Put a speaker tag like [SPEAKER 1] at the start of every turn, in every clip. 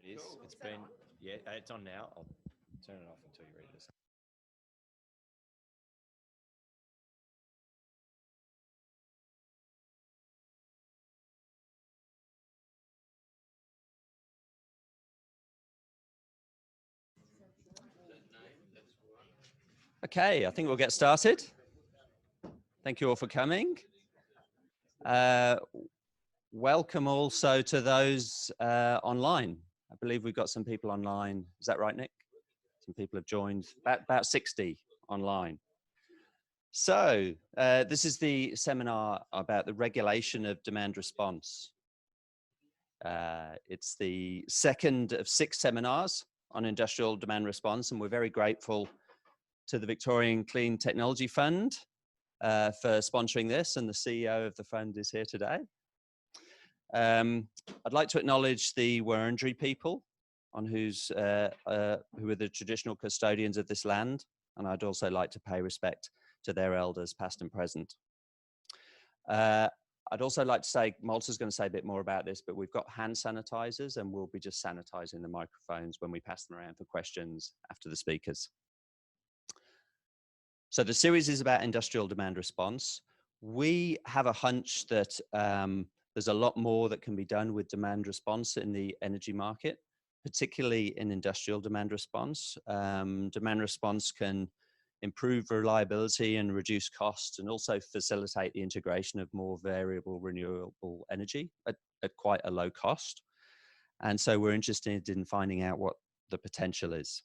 [SPEAKER 1] It's been, yeah, it's on now. I'll turn it off until you read this. Okay, I think we'll get started. Thank you all for coming. Welcome also to those online. I believe we've got some people online. Is that right, Nick? Some people have joined, about 60 online. So this is the seminar about the regulation of demand response. It's the second of 6 seminars on industrial demand response, and we're very grateful to the Victorian Clean Technology Fund for sponsoring this, and the CEO of the fund is here today. I'd like to acknowledge the Wurundjeri people on who are the traditional custodians of this land, and I'd also like to pay respect to their elders, past and present. I'd also like to say, Malta's going to say a bit more about this, but we've got hand sanitizers and we'll be just sanitizing the microphones when we pass them around for questions after the speakers. So the series is about industrial demand response. We have a hunch that there's a lot more that can be done with demand response in the energy market, particularly in industrial demand response. Demand response can improve reliability and reduce costs, and also facilitate the integration of more variable renewable energy at quite a low cost. And so we're interested in finding out what the potential is.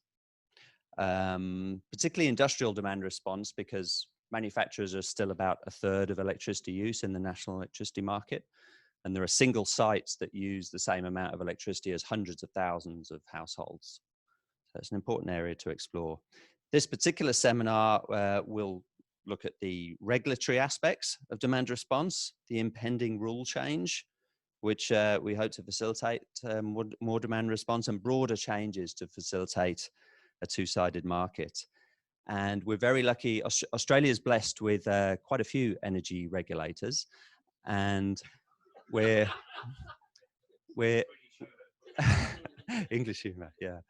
[SPEAKER 1] Particularly industrial demand response, because manufacturers are still about 1/3 of electricity use in the national electricity market. And there are single sites that use the same amount of electricity as hundreds of thousands of households. So it's an important area to explore. This particular seminar will look at the regulatory aspects of demand response, the impending rule change, which we hope to facilitate more demand response, and broader changes to facilitate a two-sided market. And we're very lucky. Australia is blessed with quite a few energy regulators, and we're English humour, yeah.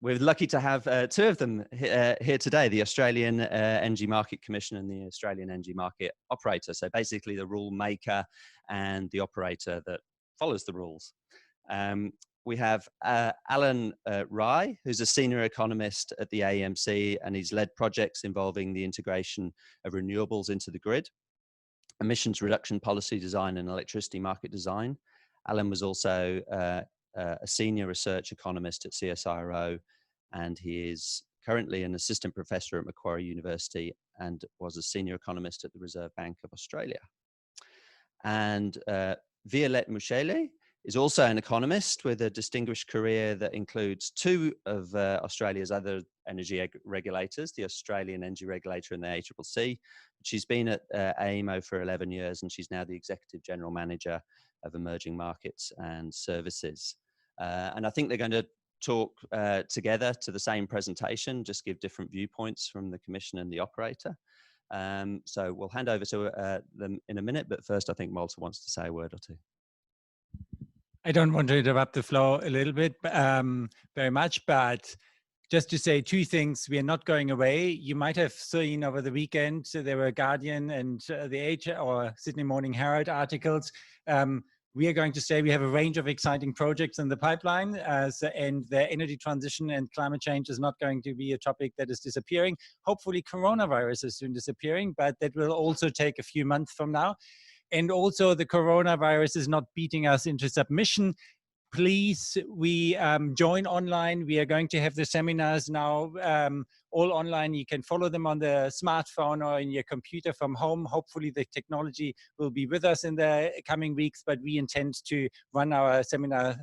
[SPEAKER 1] We're lucky to have 2 of them here today, the Australian Energy Market Commission and the Australian Energy Market Operator. So basically the rule maker and the operator that follows the rules. We have Alan Rai, who's a senior economist at the AEMC, and he's led projects involving the integration of renewables into the grid, emissions reduction policy design, and electricity market design. Alan was also a senior research economist at CSIRO, and he is currently an assistant professor at Macquarie University and was a senior economist at the Reserve Bank of Australia. And Violette Mouchaileh is also an economist with a distinguished career that includes 2 of Australia's other energy regulators, the Australian Energy Regulator and the ACCC. She's been at AEMO for 11 years, and she's now the Executive General Manager of Emerging Markets and Services. And I think they're going to talk together to the same presentation, just give different viewpoints from the Commission and the operator. So we'll hand over to them in a minute, but first I think Malta wants to say a word or 2.
[SPEAKER 2] I don't want to interrupt the flow a little bit very much, but just to say 2 things. We are not going away. You might have seen over the weekend, there were Guardian and the Age or Sydney Morning Herald articles. We are going to say we have a range of exciting projects in the pipeline, and the energy transition and climate change is not going to be a topic that is disappearing. Hopefully coronavirus is soon disappearing, but that will also take a few months from now. And also the coronavirus is not beating us into submission. Please, we join online. We are going to have the seminars now all online. You can follow them on the smartphone or in your computer from home. Hopefully the technology will be with us in the coming weeks, but we intend to run our seminar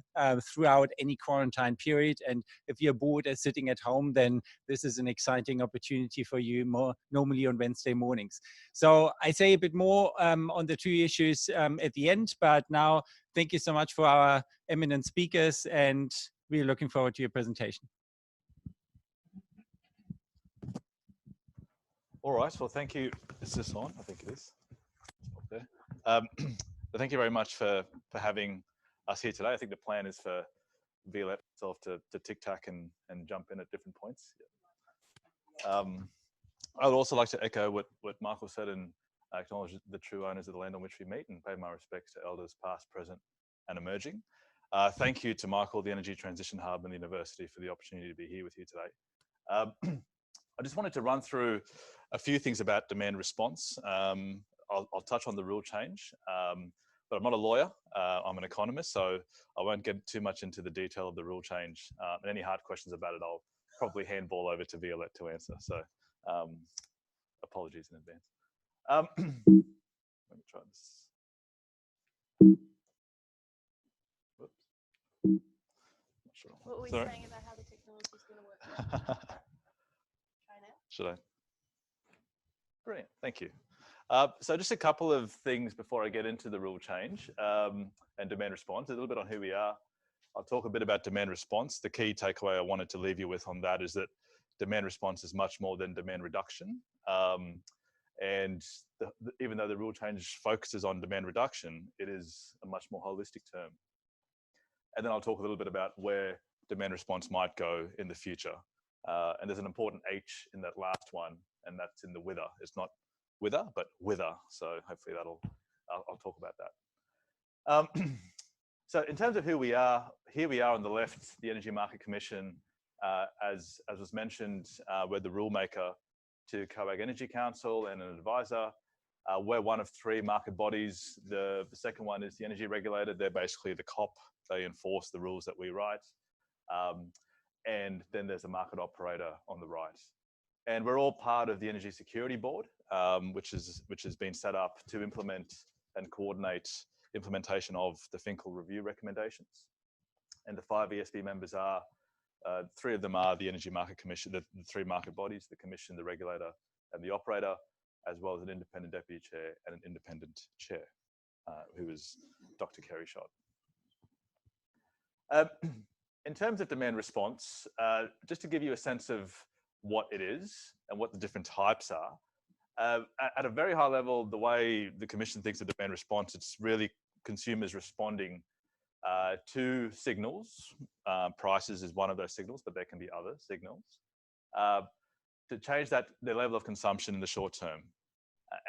[SPEAKER 2] throughout any quarantine period. And if you're bored of sitting at home, then this is an exciting opportunity for you more normally on Wednesday mornings. So I say a bit more on the 2 issues at the end, but now thank you so much for our eminent speakers, and we're looking forward to your presentation.
[SPEAKER 3] All right, well, thank you. Is this on? I think it is. Okay. But thank you very much for having us here today. I think the plan is for Violette herself to tic-tac and jump in at different points. I would also like to echo what Michael said and acknowledge the true owners of the land on which we meet and pay my respects to elders past, present and emerging. Thank you to Michael, the Energy Transition Hub and the University for the opportunity to be here with you today. I just wanted to run through a few things about demand response. I'll touch on the rule change, but I'm not a lawyer, I'm an economist, so I won't get too much into the detail of the rule change. And any hard questions about it, I'll probably handball over to Violette to answer. So apologies in advance. Let me try this. Whoops. Not sure.
[SPEAKER 4] What were we
[SPEAKER 3] Sorry?
[SPEAKER 4] saying about how the technology is going to work? Try now.
[SPEAKER 3] Should I? Brilliant, thank you. So just a couple of things before I get into the rule change and demand response, a little bit on who we are. I'll talk a bit about demand response. The key takeaway I wanted to leave you with on that is that demand response is much more than demand reduction. And even though the rule change focuses on demand reduction, it is a much more holistic term. And then I'll talk a little bit about where demand response might go in the future. And there's an important H in that last one, and that's in the wither. It's not wither, but wither. So hopefully I'll talk about that. So in terms of who we are, here we are on the left, the Energy Market Commission, as was mentioned, we're the rule maker to COAG Energy Council and an advisor. We're one of three market bodies. The second one is the energy regulator. They're basically the COP. They enforce the rules that we write. And then there's a market operator on the right. And we're all part of the Energy Security Board, which has been set up to implement and coordinate implementation of the Finkel review recommendations. And the 5 ESB members are, 3 of them are the Energy Market Commission, the 3 market bodies, the Commission, the regulator, and the operator, as well as an independent deputy chair and an independent chair, who is Dr. Kerry Schott. In terms of demand response, just to give you a sense of what it is and what the different types are, at a very high level, the way the Commission thinks of demand response, it's really consumers responding to signals. Prices is one of those signals, but there can be other signals, to change their level of consumption in the short term.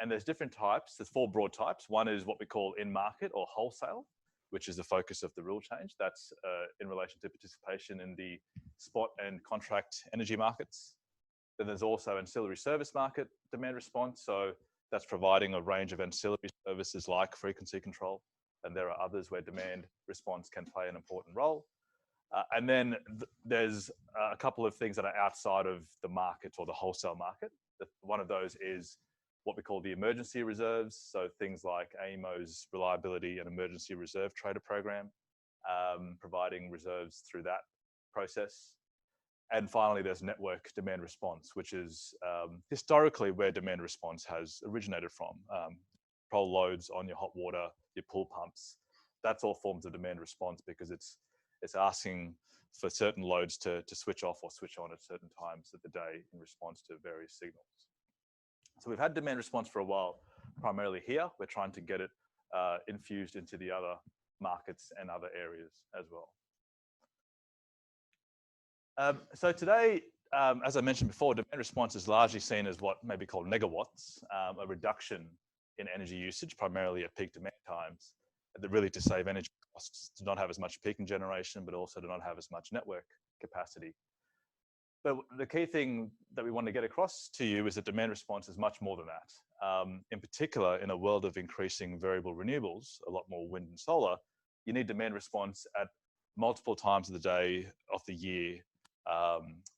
[SPEAKER 3] And there's different types. There's 4 broad types. One is what we call in-market or wholesale, which is the focus of the rule change. That's in relation to participation in the spot and contract energy markets. Then there's also ancillary service market demand response. So that's providing a range of ancillary services like frequency control. And there are others where demand response can play an important role. And then there's a couple of things that are outside of the market or the wholesale market. One of those is what we call the emergency reserves. So things like AEMO's reliability and emergency reserve trader program, providing reserves through that process. And finally, there's network demand response, which is historically where demand response has originated from. Control loads on your hot water, your pool pumps. That's all forms of demand response because it's asking for certain loads to switch off or switch on at certain times of the day in response to various signals. So we've had demand response for a while, primarily here. We're trying to get it infused into the other markets and other areas as well. So today, as I mentioned before, demand response is largely seen as what may be called megawatts, a reduction in energy usage, primarily at peak demand times, that really to save energy costs, to not have as much peaking generation, but also to not have as much network capacity. But the key thing that we want to get across to you is that demand response is much more than that. In particular, in a world of increasing variable renewables, a lot more wind and solar, you need demand response at multiple times of the day of the year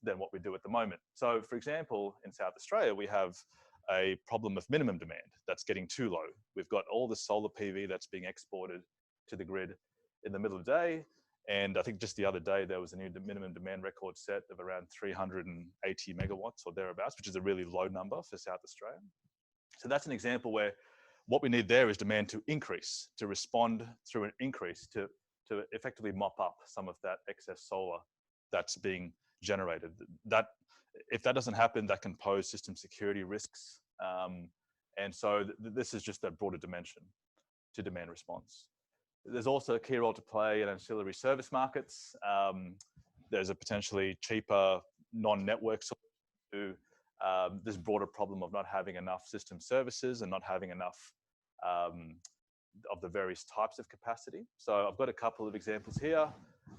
[SPEAKER 3] than what we do at the moment. So for example, in South Australia, we have a problem of minimum demand that's getting too low. We've got all the solar PV that's being exported to the grid in the middle of the day. And I think just the other day, there was a new minimum demand record set of around 380 megawatts or thereabouts, which is a really low number for South Australia. So that's an example where what we need there is demand to increase, to respond through an increase, to effectively mop up some of that excess solar that's being generated. If that doesn't happen, that can pose system security risks. And so this is just a broader dimension to demand response. There's also a key role to play in ancillary service markets. There's a potentially cheaper non-network solution to this broader problem of not having enough system services and not having enough of the various types of capacity. So I've got a couple of examples here.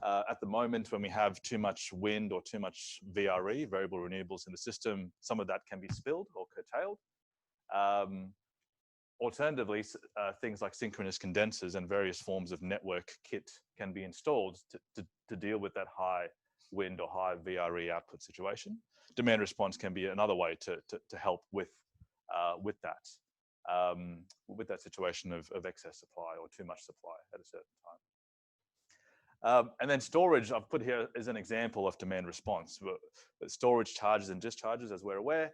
[SPEAKER 3] At the moment, when we have too much wind or too much VRE, variable renewables in the system, some of that can be spilled or curtailed. Alternatively, things like synchronous condensers and various forms of network kit can be installed to deal with that high wind or high VRE output situation. Demand response can be another way to help with that situation of excess supply or too much supply at a certain time. And then storage, I've put here as an example of demand response. Storage charges and discharges, as we're aware,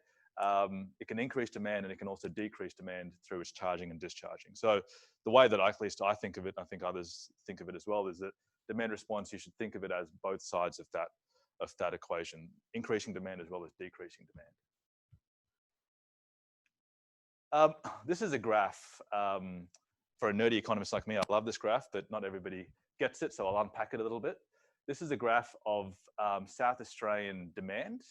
[SPEAKER 3] it can increase demand and it can also decrease demand through its charging and discharging. So the way that at least I think of it, and I think others think of it as well, is that demand response, you should think of it as both sides of that equation, increasing demand as well as decreasing demand. This is a graph for a nerdy economist like me. I love this graph, but not everybody gets it, so I'll unpack it a little bit. This is a graph of South Australian demand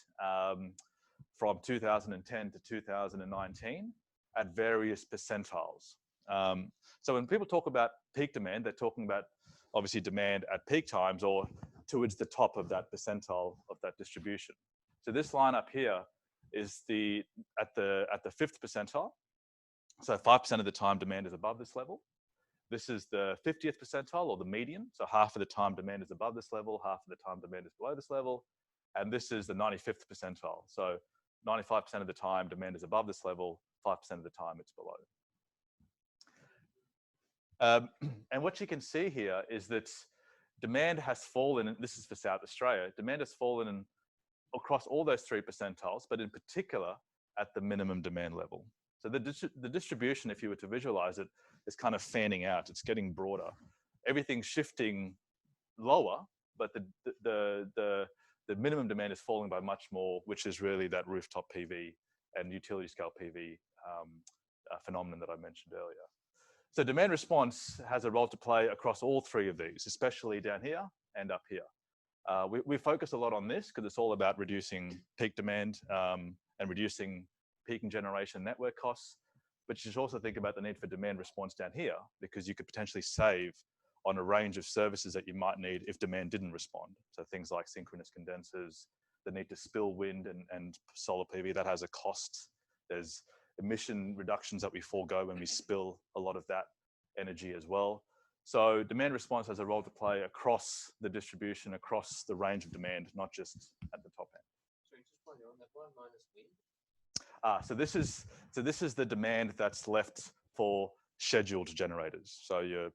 [SPEAKER 3] from 2010 to 2019 at various percentiles. So when people talk about peak demand, they're talking about obviously demand at peak times or towards the top of that percentile of that distribution. So this line up here is at the 5th percentile. So 5% of the time demand is above this level. This is the 50th percentile or the median. So half of the time demand is above this level, half of the time demand is below this level. And this is the 95th percentile. So 95% of the time demand is above this level, 5% of the time it's below. And what you can see here is that demand has fallen, and this is for South Australia, demand has fallen across all those 3 percentiles, but in particular at the minimum demand level. So the distribution, if you were to visualize it, is kind of fanning out. It's getting broader. Everything's shifting lower, but the minimum demand is falling by much more, which is really that rooftop PV and utility scale PV phenomenon that I mentioned earlier. So demand response has a role to play across all 3 of these, especially down here and up here. We focus a lot on this because it's all about reducing peak demand and reducing peaking generation network costs. But you should also think about the need for demand response down here, because you could potentially save on a range of services that you might need if demand didn't respond. So things like synchronous condensers, the need to spill wind and solar PV, that has a cost. There's emission reductions that we forego when we spill a lot of that energy as well. So demand response has a role to play across the distribution, across the range of demand, not just at the top end.
[SPEAKER 4] So just while you're on that one, minus wind.
[SPEAKER 3] So this is the demand that's left for scheduled generators. So your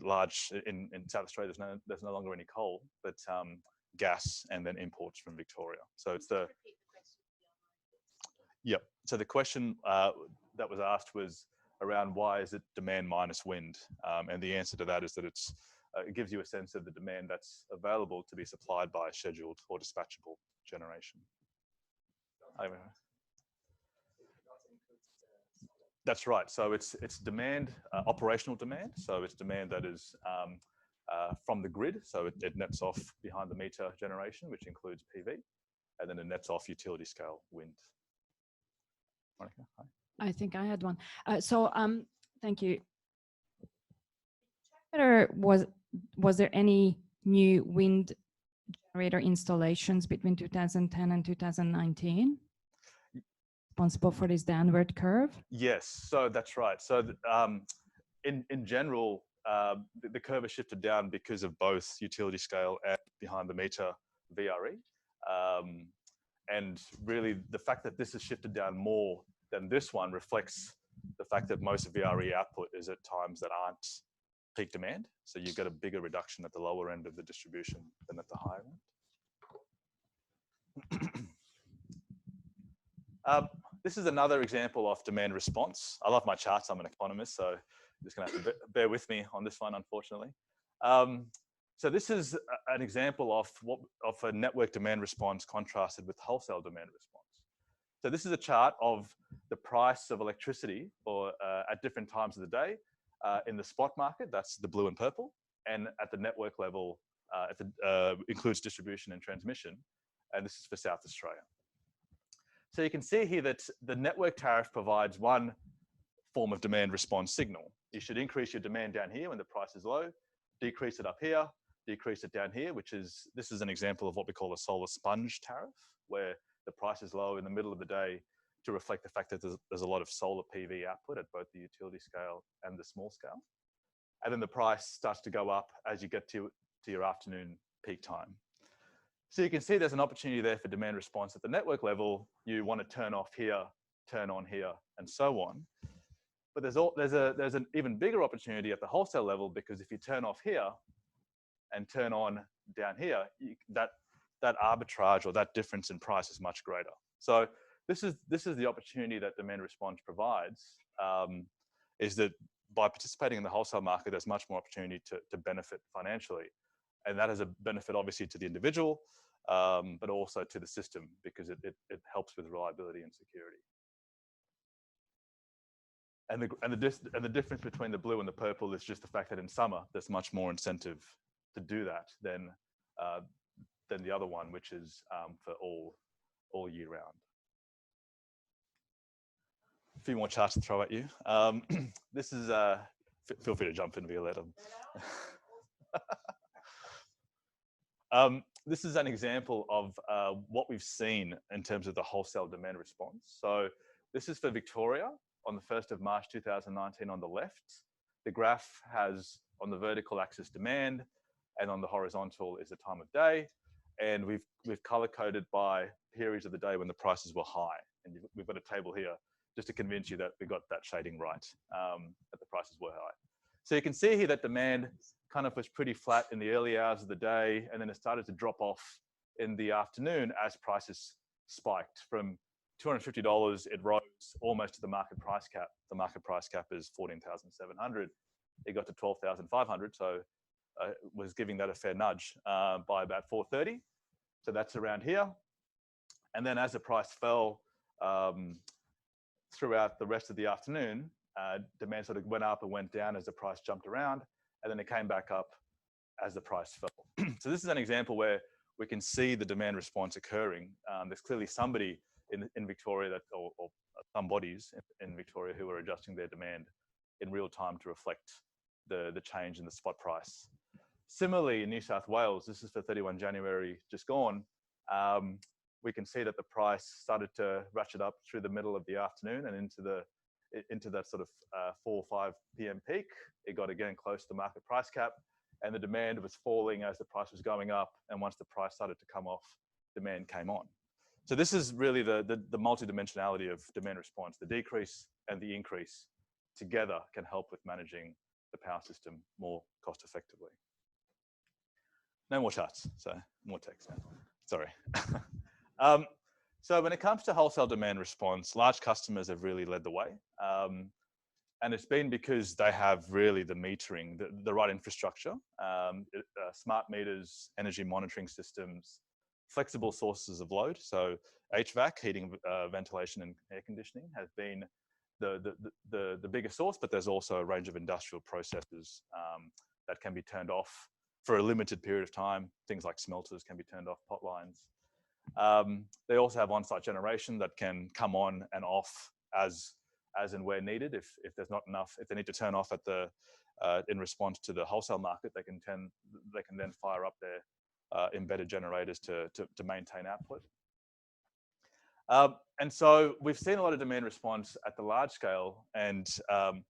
[SPEAKER 3] large in South Australia, there's no longer any coal, but gas and then imports from Victoria. So it's the yep. So the question that was asked was around why is it demand minus wind, and the answer to that is that it gives you a sense of the demand that's available to be supplied by scheduled or dispatchable generation. That's right. So it's demand, operational demand. So it's demand that is from the grid. So it nets off behind the meter generation, which includes PV, and then it nets off utility scale wind. Monica, hi.
[SPEAKER 5] I think I had one. Thank you. Was there any new wind generator installations between 2010 and 2019? Responsible for this downward curve?
[SPEAKER 3] Yes, so that's right. So in general, the curve has shifted down because of both utility scale and behind the meter VRE. And really the fact that this has shifted down more than this one reflects the fact that most VRE output is at times that aren't peak demand. So you get a bigger reduction at the lower end of the distribution than at the higher end. This is another example of demand response. I love my charts. I'm an economist, so you're just going to have to bear with me on this one, unfortunately. So this is an example of a network demand response contrasted with wholesale demand response. So this is a chart of the price of electricity or at different times of the day In the spot market, that's the blue and purple. And at the network level, includes distribution and transmission. And this is for South Australia. So you can see here that the network tariff provides one form of demand response signal. You should increase your demand down here when the price is low, decrease it up here, decrease it down here, this is an example of what we call a solar sponge tariff, where the price is low in the middle of the day to reflect the fact that there's a lot of solar PV output at both the utility scale and the small scale. And then the price starts to go up as you get to your afternoon peak time. So you can see there's an opportunity there for demand response at the network level. You want to turn off here, turn on here, and so on. But there's an even bigger opportunity at the wholesale level, because if you turn off here and turn on down here, that arbitrage or that difference in price is much greater. So this is the opportunity that demand response provides, is that by participating in the wholesale market, there's much more opportunity to benefit financially. And that has a benefit obviously to the individual, but also to the system, because it helps with reliability and security. And the difference between the blue and the purple is just the fact that in summer there's much more incentive to do that than the other one, which is for all year round. A few more charts to throw at you. This is feel free to jump in, Violette. This is an example of what we've seen in terms of the wholesale demand response. So this is for Victoria on the 1st of March 2019 on the left. The graph has on the vertical axis demand, and on the horizontal is the time of day. And we've color coded by periods of the day when the prices were high. And we've got a table here just to convince you that we got that shading right, that the prices were high. So you can see here that demand kind of was pretty flat in the early hours of the day, and then it started to drop off in the afternoon as prices spiked. From $250, it rose almost to the market price cap. The market price cap is $14,700. It got to $12,500, so was giving that a fair nudge by about 4:30. So that's around here. And then as the price fell throughout the rest of the afternoon, demand sort of went up and went down as the price jumped around, and then it came back up as the price fell. So this is an example where we can see the demand response occurring. There's clearly somebody in Victoria or some bodies in Victoria who are adjusting their demand in real time to reflect the change in the spot price. Similarly, in New South Wales, this is for 31 January just gone, we can see that the price started to ratchet up through the middle of the afternoon and into that sort of 4 or 5 p.m. peak. It got again close to the market price cap, and the demand was falling as the price was going up. And once the price started to come off, demand came on. So this is really the multidimensionality of demand response. The decrease and the increase together can help with managing the power system more cost effectively. No more charts, so more text now. Sorry. So when it comes to wholesale demand response, large customers have really led the way. And it's been because they have really the metering, the right infrastructure, smart meters, energy monitoring systems, flexible sources of load. So HVAC, heating, ventilation and air conditioning has been the biggest source, but there's also a range of industrial processes that can be turned off for a limited period of time. Things like smelters can be turned off, pot lines. They also have on-site generation that can come on and off as and where needed. If there's not enough, if they need to turn off at in response to the wholesale market, they can then fire up their embedded generators to maintain output. And so we've seen a lot of demand response at the large scale, and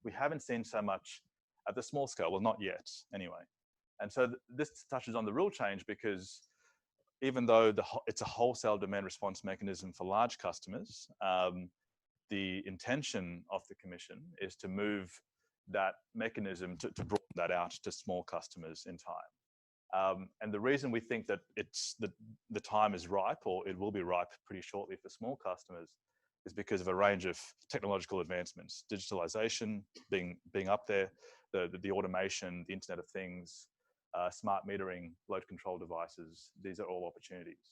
[SPEAKER 3] we haven't seen so much at the small scale. Well, not yet, anyway. And so this touches on the rule change, because even though it's a wholesale demand response mechanism for large customers, the intention of the Commission is to move that mechanism to broaden that out to small customers in time. And the reason we think that the time is ripe, or it will be ripe pretty shortly for small customers, is because of a range of technological advancements, digitalization being up there, the automation, the Internet of Things, smart metering, load control devices. These are all opportunities.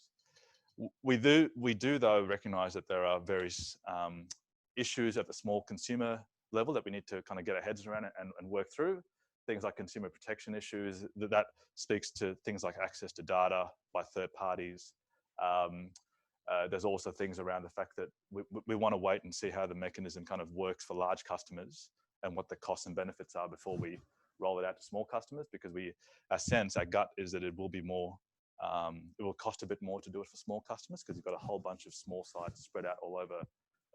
[SPEAKER 3] We do though recognize that there are various issues at the small consumer level that we need to kind of get our heads around and work through. Things like consumer protection issues, that speaks to things like access to data by third parties. There's also things around the fact that we want to wait and see how the mechanism kind of works for large customers and what the costs and benefits are before we roll it out to small customers, because our gut is that it will be more, it will cost a bit more to do it for small customers because you've got a whole bunch of small sites spread out all over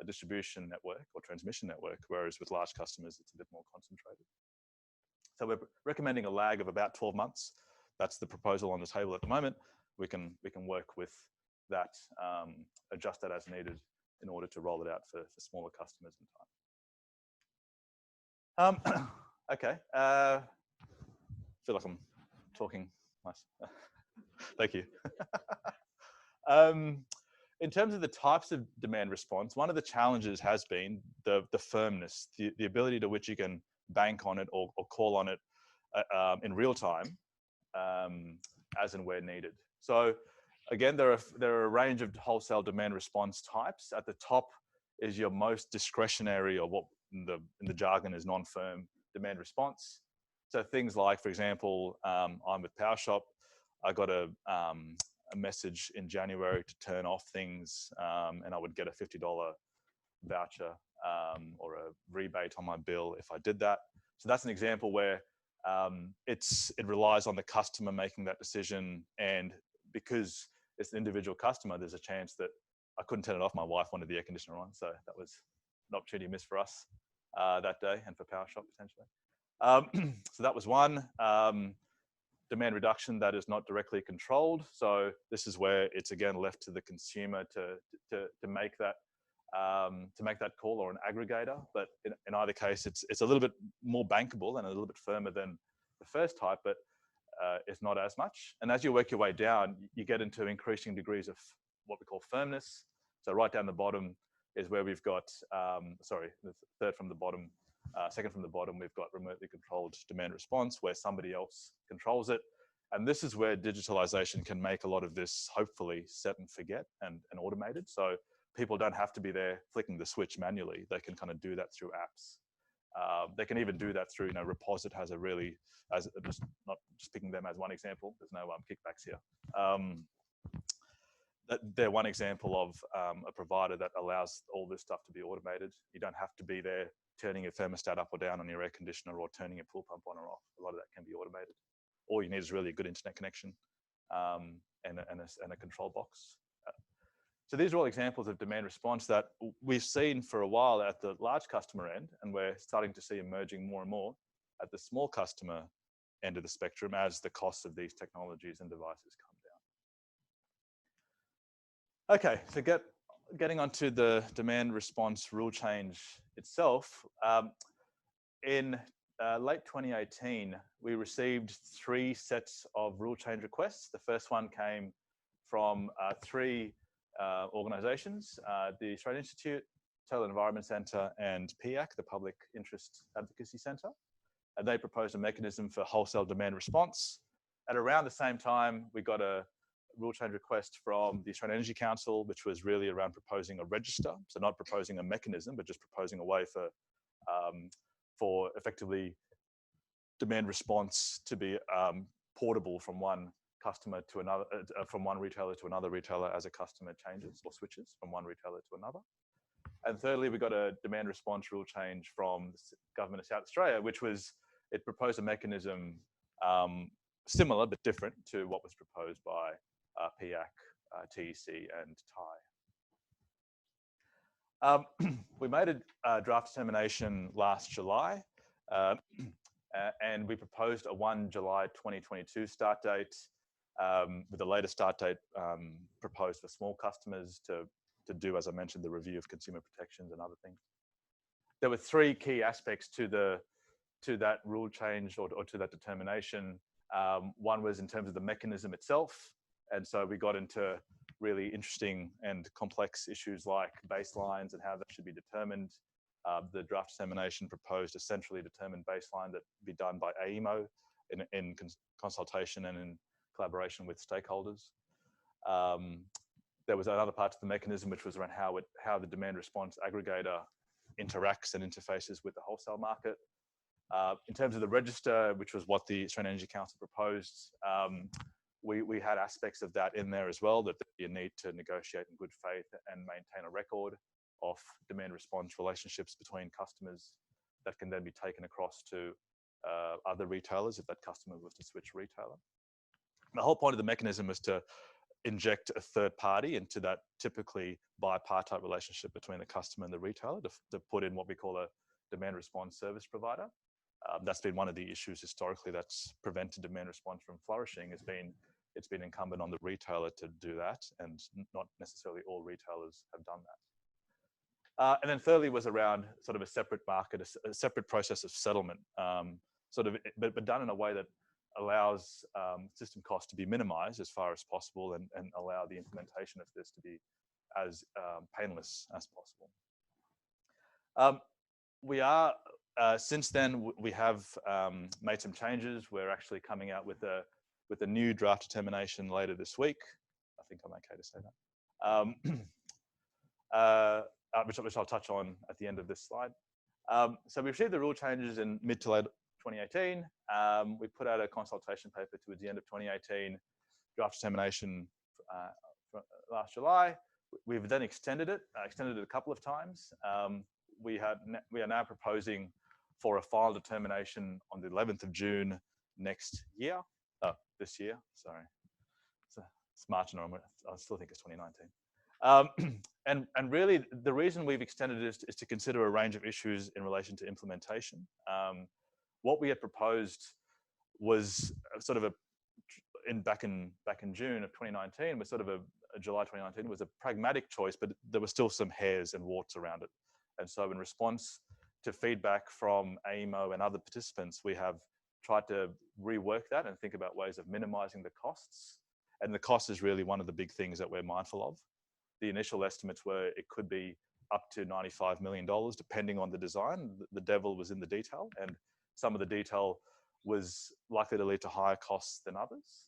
[SPEAKER 3] a distribution network or transmission network, whereas with large customers, it's a bit more concentrated. So we're recommending a lag of about 12 months. That's the proposal on the table at the moment. We can work with that, adjust that as needed in order to roll it out for smaller customers in time. Okay, I feel like I'm talking nice. Thank you. In terms of the types of demand response, one of the challenges has been the firmness, the ability to which you can bank on it or call on it in real time, as and where needed. So again, there are a range of wholesale demand response types. At the top is your most discretionary, or what in the jargon is non-firm demand response. So things like, for example, I'm with PowerShop. I got a message in January to turn off things, and I would get a $50 voucher or a rebate on my bill if I did that. So that's an example where it relies on the customer making that decision, and because it's an individual customer, there's a chance that I couldn't turn it off. My wife wanted the air conditioner on, so that was an opportunity missed for us that day, and for PowerShop potentially. So that was one. Demand reduction that is not directly controlled. So this is where it's again left to the consumer to make that call, or an aggregator. But in either case, it's a little bit more bankable and a little bit firmer than the first type, but it's not as much. And as you work your way down, you get into increasing degrees of what we call firmness. So right down the bottom is where we've got, the third from the bottom, second from the bottom, we've got remotely controlled demand response, where somebody else controls it. And this is where digitalization can make a lot of this hopefully set and forget and automated. So people don't have to be there flicking the switch manually. They can kind of do that through apps. They can even do that through, Reposit has a really, not just picking them as one example, there's no kickbacks here. They're one example of a provider that allows all this stuff to be automated. You don't have to be there turning your thermostat up or down on your air conditioner, or turning your pool pump on or off. A lot of that can be automated. All you need is really a good internet connection and a control box. So these are all examples of demand response that we've seen for a while at the large customer end, and we're starting to see emerging more and more at the small customer end of the spectrum as the costs of these technologies and devices come down. Okay, so getting onto the demand response rule change itself. In late 2018, we received 3 sets of rule change requests. The first one came from 3 organisations, the Australian Institute, Total Environment Centre, and PIAC, the Public Interest Advocacy Centre. And they proposed a mechanism for wholesale demand response. At around the same time, we got a rule change request from the Australian Energy Council, which was really around proposing a register. So not proposing a mechanism, but just proposing a way for effectively demand response to be portable from one customer to another, from one retailer to another retailer as a customer changes or switches from one retailer to another. And thirdly, we got a demand response rule change from the Government of South Australia, which was, it proposed a mechanism similar but different to what was proposed by PIAC, TEC and TIE. We made a draft determination last July, and we proposed a 1 July 2022 start date, with the latest start date proposed for small customers to do, as I mentioned, the review of consumer protections and other things. There were 3 key aspects to that rule change or to that determination. One was in terms of the mechanism itself. And so we got into really interesting and complex issues like baselines and how that should be determined. The draft determination proposed a centrally determined baseline that be done by AEMO in consultation and in collaboration with stakeholders. There was another part to the mechanism which was around how the demand response aggregator interacts and interfaces with the wholesale market. In terms of the register, which was what the Australian Energy Council proposed, we had aspects of that in there as well, that you need to negotiate in good faith and maintain a record of demand response relationships between customers that can then be taken across to other retailers if that customer was to switch retailer. The whole point of the mechanism was to inject a third party into that typically bipartite relationship between the customer and the retailer to put in what we call a demand response service provider. That's been one of the issues historically that's prevented demand response from flourishing. It's been incumbent on the retailer to do that, and not necessarily all retailers have done that. And then thirdly was around sort of a separate market, a separate process of settlement, but done in a way that allows system costs to be minimized as far as possible and allow the implementation of this to be as painless as possible. Since then, we have made some changes. We're actually coming out with a new draft determination later this week. I think I'm okay to say that. Which I'll touch on at the end of this slide. So we received the rule changes in mid to late 2018. We put out a consultation paper towards the end of 2018, draft determination last July. We've then extended it a couple of times. We are now proposing for a final determination on the 11th of June next year. This year, sorry. It's March and I still think it's 2019. And really, the reason we've extended it is to consider a range of issues in relation to implementation. What we had proposed was sort of back in June of 2019, was sort of a July 2019 was a pragmatic choice, but there were still some hairs and warts around it. And so in response to feedback from AEMO and other participants, we have tried to rework that and think about ways of minimizing the costs. And the cost is really one of the big things that we're mindful of. The initial estimates were it could be up to $95 million, depending on the design. The devil was in the detail, and some of the detail was likely to lead to higher costs than others,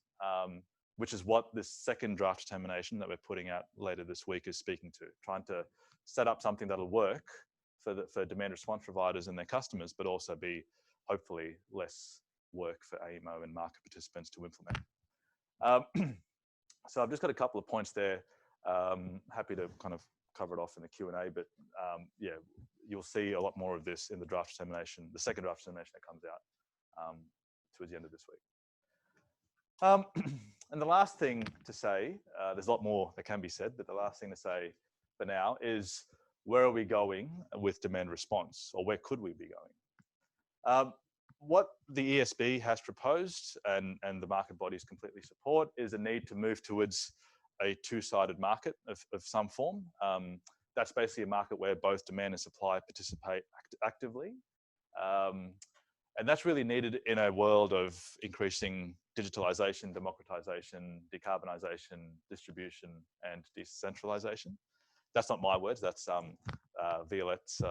[SPEAKER 3] which is what this second draft determination that we're putting out later this week is speaking to, trying to set up something that'll work for demand response providers and their customers, but also be hopefully less work for AEMO and market participants to implement. So I've just got a couple of points there. Happy to kind of cover it off in the Q&A, but yeah, you'll see a lot more of this in the draft determination, the second draft determination that comes out towards the end of this week. And the last thing to say, there's a lot more that can be said, but the last thing to say for now is, where are we going with demand response, or where could we be going? What the ESB has proposed, and the market bodies completely support, is a need to move towards a two-sided market of some form. That's basically a market where both demand and supply participate actively. And that's really needed in a world of increasing digitalization, democratization, decarbonization, distribution, and decentralization. That's not my words, that's Violette's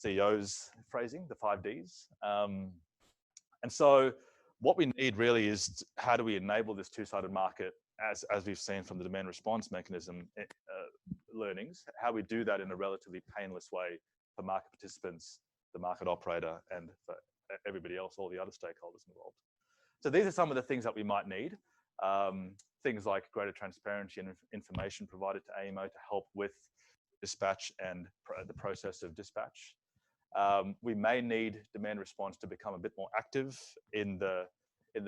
[SPEAKER 3] CEO's phrasing, the 5 Ds. And so what we need really is, how do we enable this two-sided market, as we've seen from the demand response mechanism learnings, how we do that in a relatively painless way for market participants, the market operator, and for everybody else, all the other stakeholders involved. So these are some of the things that we might need. Things like greater transparency and information provided to AEMO to help with dispatch and the process of dispatch. We may need demand response to become a bit more active in the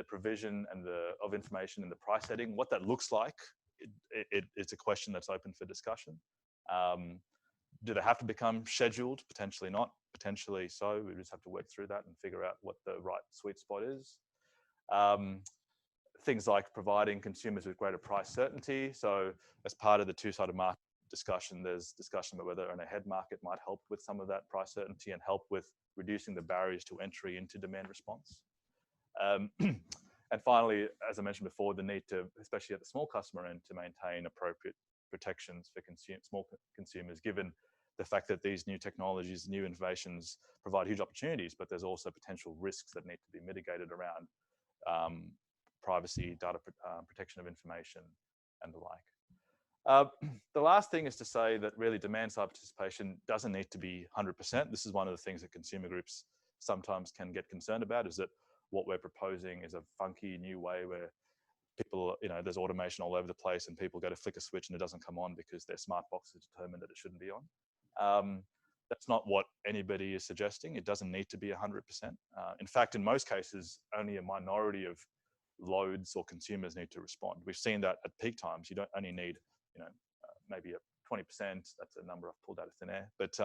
[SPEAKER 3] provision and of information in the price setting. What that looks like, it's a question that's open for discussion. Do they have to become scheduled? Potentially not, potentially so. We just have to work through that and figure out what the right sweet spot is. Things like providing consumers with greater price certainty. So as part of the two-sided market discussion, there's discussion about whether an ahead market might help with some of that price certainty and help with reducing the barriers to entry into demand response. And finally, as I mentioned before, the need to, especially at the small customer end, to maintain appropriate protections for small consumers, given the fact that these new technologies, new innovations provide huge opportunities, but there's also potential risks that need to be mitigated around privacy, data protection of information, and the like. The last thing is to say that really demand side participation doesn't need to be 100%. This is one of the things that consumer groups sometimes can get concerned about, is that what we're proposing is a funky new way where people, there's automation all over the place and people go to flick a switch and it doesn't come on because their smart box has determined that it shouldn't be on. That's not what anybody is suggesting. It doesn't need to be 100%. In fact, in most cases, only a minority of loads or consumers need to respond. We've seen that at peak times. You don't only need, maybe a 20%. That's a number I've pulled out of thin air, but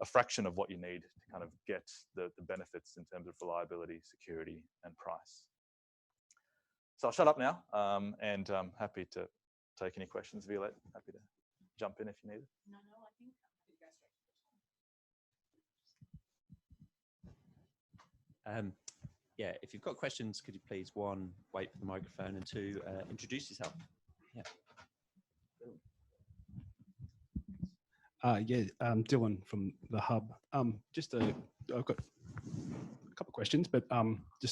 [SPEAKER 3] a fraction of what you need to kind of get the benefits in terms of reliability, security, and price. So I'll shut up now, and I'm happy to take any questions. Violette, happy to jump in if you need it.
[SPEAKER 5] No, I think
[SPEAKER 1] yeah, if you've got questions, could you please, one, wait for the microphone, and two, introduce yourself. Yeah.
[SPEAKER 6] Dylan from the Hub. I've got a couple of questions, but you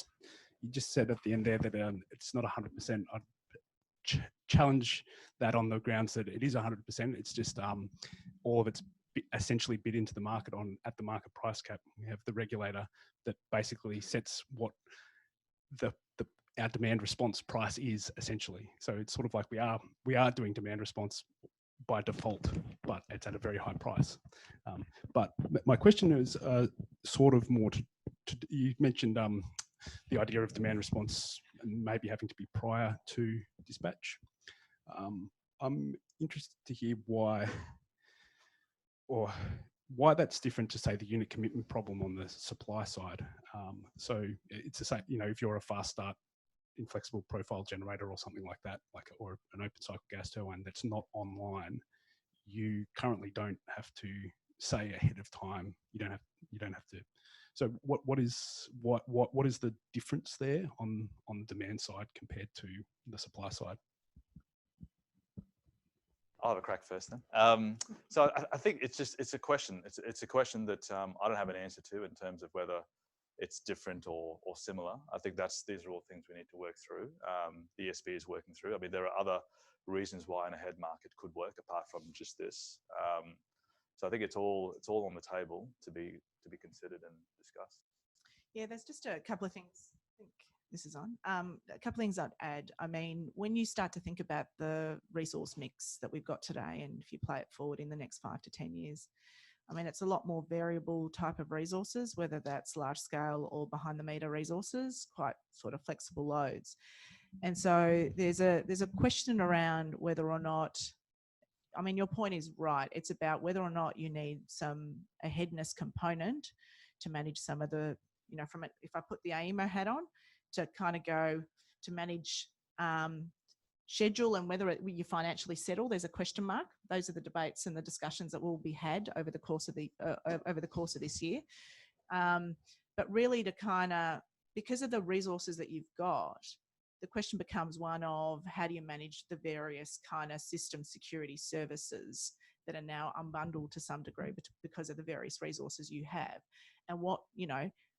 [SPEAKER 6] just said at the end there that it's not 100%. I'd challenge that on the grounds that it is 100%. It's just all of it's essentially bid into the market at the market price cap. We have the regulator that basically sets what our demand response price is essentially. So it's sort of like we are doing demand response by default, but it's at a very high price. But my question is sort of more you mentioned the idea of demand response maybe having to be prior to dispatch. I'm interested to hear why that's different to, say, the unit commitment problem on the supply side. So it's the same, if you're a fast start inflexible profile generator or something like that, or an open cycle gas turbine that's not online, you currently don't have to say ahead of time. You don't have to. So what is the difference there on the demand side compared to the supply side?
[SPEAKER 3] I'll have a crack first then. So I think it's a question. It's a question that I don't have an answer to in terms of whether it's different or similar. I think these are all things we need to work through. The ESB is working through. I mean, there are other reasons why an ahead market could work apart from just this. So I think it's all on the table to be considered and discussed.
[SPEAKER 7] Yeah, there's just a couple of things. I think this is on. A couple of things I'd add. I mean, when you start to think about the resource mix that we've got today, and if you play it forward in the next 5 to 10 years, I mean, it's a lot more variable type of resources, whether that's large scale or behind the meter resources, quite sort of flexible loads. And so there's a question around whether or not, I mean, your point is right. It's about whether or not you need some aheadness component to manage some of the, if I put the AEMO hat on, to kind of go to manage schedule and whether you financially settle, there's a question mark. Those are the debates and the discussions that will be had over the course of this year. But really to kind of, because of the resources that you've got, the question becomes one of how do you manage the various kind of system security services that are now unbundled to some degree because of the various resources you have, and what,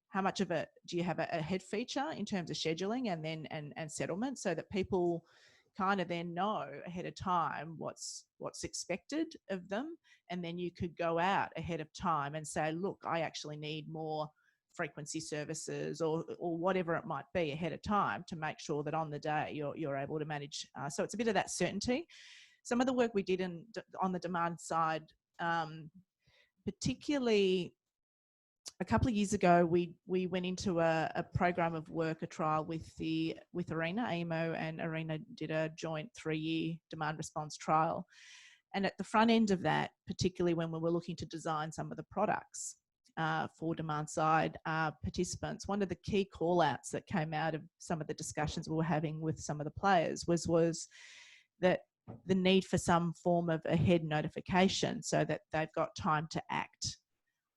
[SPEAKER 7] how much of it do you have a head feature in terms of scheduling and then and settlement, so that people kind of then know ahead of time what's expected of them, and then you could go out ahead of time and say, look, I actually need more frequency services or whatever it might be ahead of time to make sure that on the day you're able to manage. So it's a bit of that certainty. Some of the work we did on the demand side, particularly a couple of years ago, we went into a program of work, a trial with ARENA, AEMO and ARENA did a joint 3-year demand response trial. And at the front end of that, particularly when we were looking to design some of the products for demand side participants, one of the key call outs that came out of some of the discussions we were having with some of the players was that the need for some form of ahead notification so that they've got time to act.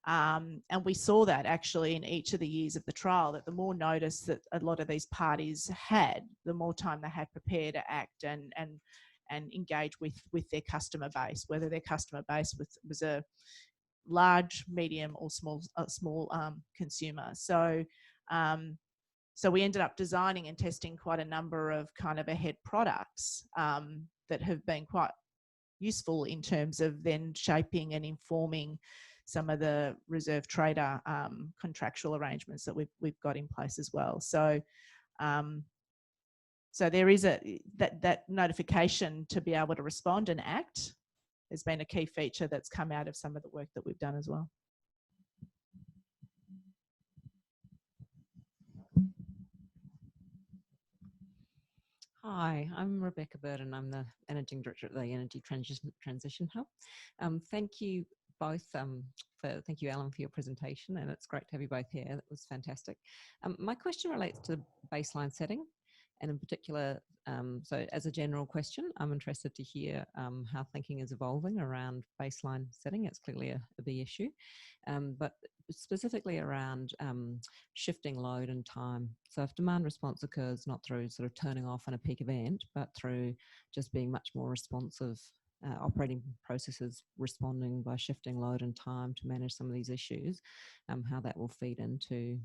[SPEAKER 7] And we saw that actually in each of the years of the trial, that the more notice that a lot of these parties had, the more time they had prepared to act and engage with their customer base, whether their customer base was a large, medium or small consumer. So we ended up designing and testing quite a number of kind of ahead products that have been quite useful in terms of then shaping and informing some of the reserve trader contractual arrangements that we've got in place as well. So so there is that notification to be able to respond and act has been a key feature that's come out of some of the work that we've done as well.
[SPEAKER 8] Hi, I'm Rebecca Burden. I'm the Managing Director at the Energy Transition Hub. Thank you both, thank you, Alan, for your presentation, and it's great to have you both here. That was fantastic. My question relates to the baseline setting, and in particular, so as a general question, I'm interested to hear how thinking is evolving around baseline setting. It's clearly a big issue, but specifically around shifting load and time. So if demand response occurs not through sort of turning off in a peak event, but through just being much more responsive, operating processes responding by shifting load and time to manage some of these issues, how that will feed into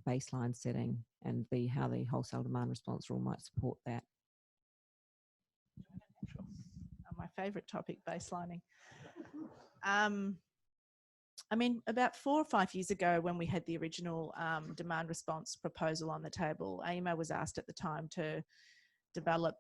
[SPEAKER 8] baseline setting and how the wholesale demand response rule might support that.
[SPEAKER 7] My favourite topic, baselining. I mean, about 4 or 5 years ago, when we had the original demand response proposal on the table, AEMO was asked at the time to develop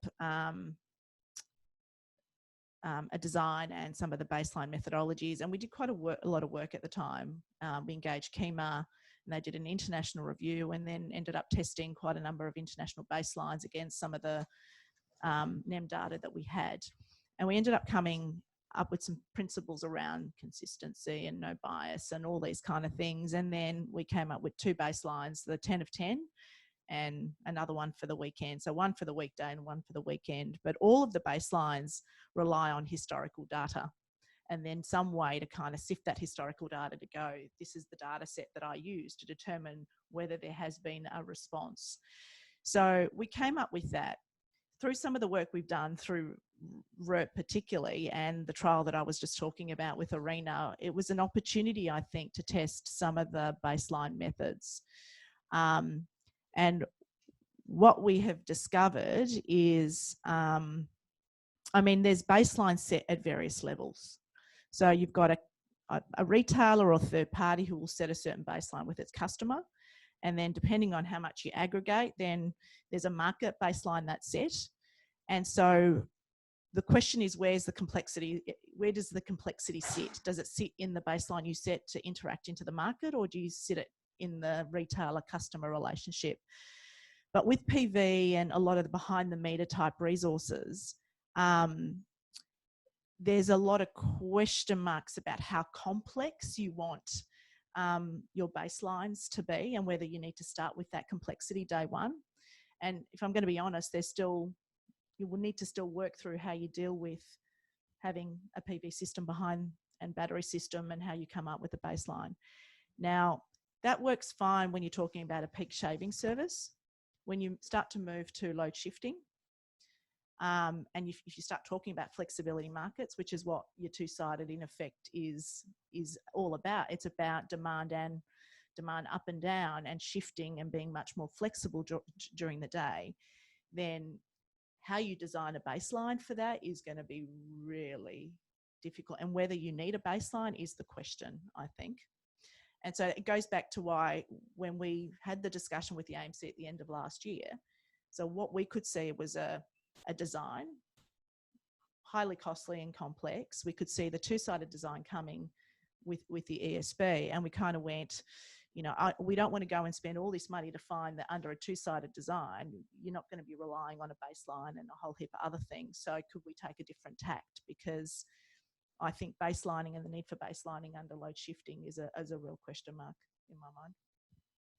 [SPEAKER 7] a design and some of the baseline methodologies, and we did quite a lot of work at the time. We engaged KEMA, and they did an international review, and then ended up testing quite a number of international baselines against some of the NEM data that we had, and we ended up coming up with some principles around consistency and no bias and all these kind of things. And then we came up with 2 baselines, the 10 of 10 and another one for the weekend. So one for the weekday and one for the weekend. But all of the baselines rely on historical data and then some way to kind of sift that historical data to go, this is the data set that I use to determine whether there has been a response. So we came up with that through some of the work we've done through RERP particularly, and the trial that I was just talking about with ARENA. It was an opportunity, I think, to test some of the baseline methods. And what we have discovered is, I mean, there's baseline set at various levels. So you've got a retailer or third party who will set a certain baseline with its customer. And then depending on how much you aggregate, then there's a market baseline that's set. And so the question is, where's the complexity? Where does the complexity sit? Does it sit in the baseline you set to interact into the market, or do you sit it in the retailer-customer relationship? But with PV and a lot of the behind-the-meter type resources, there's a lot of question marks about how complex you want your baselines to be and whether you need to start with that complexity day one. And if I'm going to be honest, you will need to still work through how you deal with having a PV system behind and battery system and how you come up with a baseline. Now, that works fine when you're talking about a peak shaving service. When you start to move to load shifting, and if you start talking about flexibility markets, which is what your two-sided in effect is all about, it's about demand up and down and shifting and being much more flexible during the day, then how you design a baseline for that is going to be really difficult. And whether you need a baseline is the question, I think. And so it goes back to why when we had the discussion with the AEMC at the end of last year, so what we could see was a design, highly costly and complex. We could see the two-sided design coming with the ESB, and we kind of went, you know, we don't want to go and spend all this money to find that under a two-sided design, you're not going to be relying on a baseline and a whole heap of other things. So could we take a different tact? Because I think baselining and the need for baselining under load shifting is a real question mark in my mind.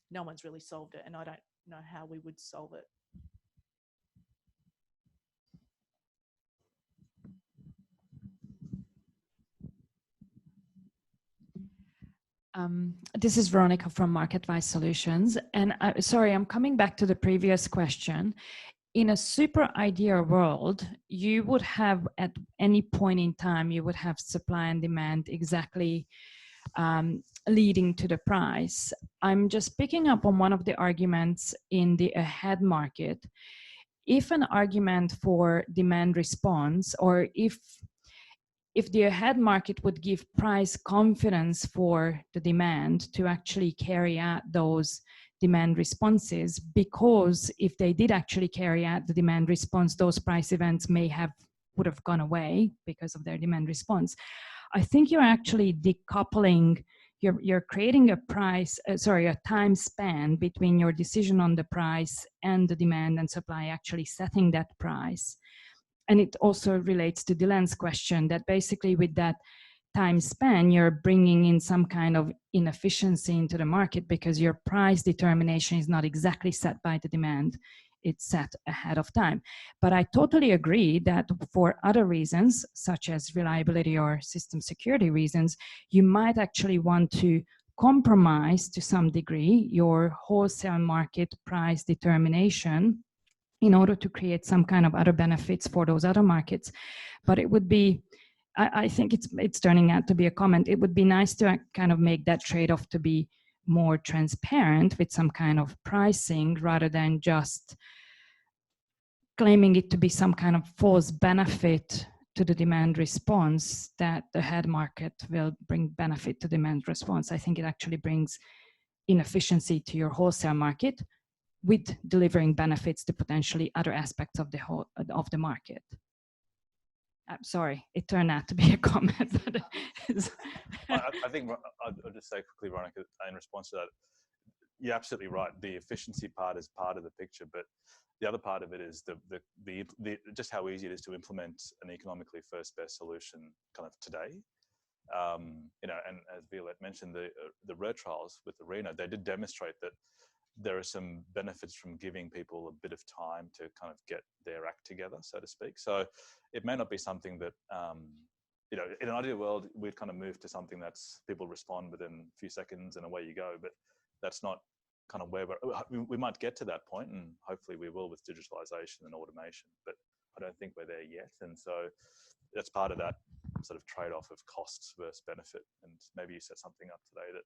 [SPEAKER 7] No one's really solved it, and I don't know how we would solve it.
[SPEAKER 5] This is Veronica from MarketWise Solutions. And sorry, I'm coming back to the previous question. In a super ideal world, you would have at any point in time, you would have supply and demand exactly leading to the price. I'm just picking up on one of the arguments in the ahead market. if an argument for demand response, or if the ahead market would give price confidence for the demand to actually carry out those demand responses, because if they did actually carry out the demand response, those price events would have gone away because of their demand response. I think you're actually decoupling, you're creating a time span between your decision on the price and the demand and supply actually setting that price. And it also relates to Dylan's question that basically with that time span, you're bringing in some kind of inefficiency into the market because your price determination is not exactly set by the demand. It's set ahead of time. But I totally agree that for other reasons, such as reliability or system security reasons, you might actually want to compromise to some degree your wholesale market price determination in order to create some kind of other benefits for those other markets. But it would be, I think it's turning out to be a comment, it would be nice to kind of make that trade-off to be more transparent with some kind of pricing rather than just claiming it to be some kind of false benefit to the demand response, that the head market will bring benefit to demand response. I think it actually brings inefficiency to your wholesale market with delivering benefits to potentially other aspects of the market. I'm sorry, it turned out to be a comment. But
[SPEAKER 3] I think I'll just say quickly, Veronica, in response to that, you're absolutely right. The efficiency part is part of the picture, but the other part of it is just how easy it is to implement an economically first best solution kind of today. You know, and as Violette mentioned, the RER trials with ARENA, they did demonstrate that there are some benefits from giving people a bit of time to kind of get their act together, so to speak. So it may not be something that, you know, in an ideal world, we'd kind of move to something that's people respond within a few seconds and away you go, but that's not kind of where we might get to that point, and hopefully we will with digitalization and automation, but I don't think we're there yet. And so that's part of that sort of trade-off of costs versus benefit. And maybe you set something up today that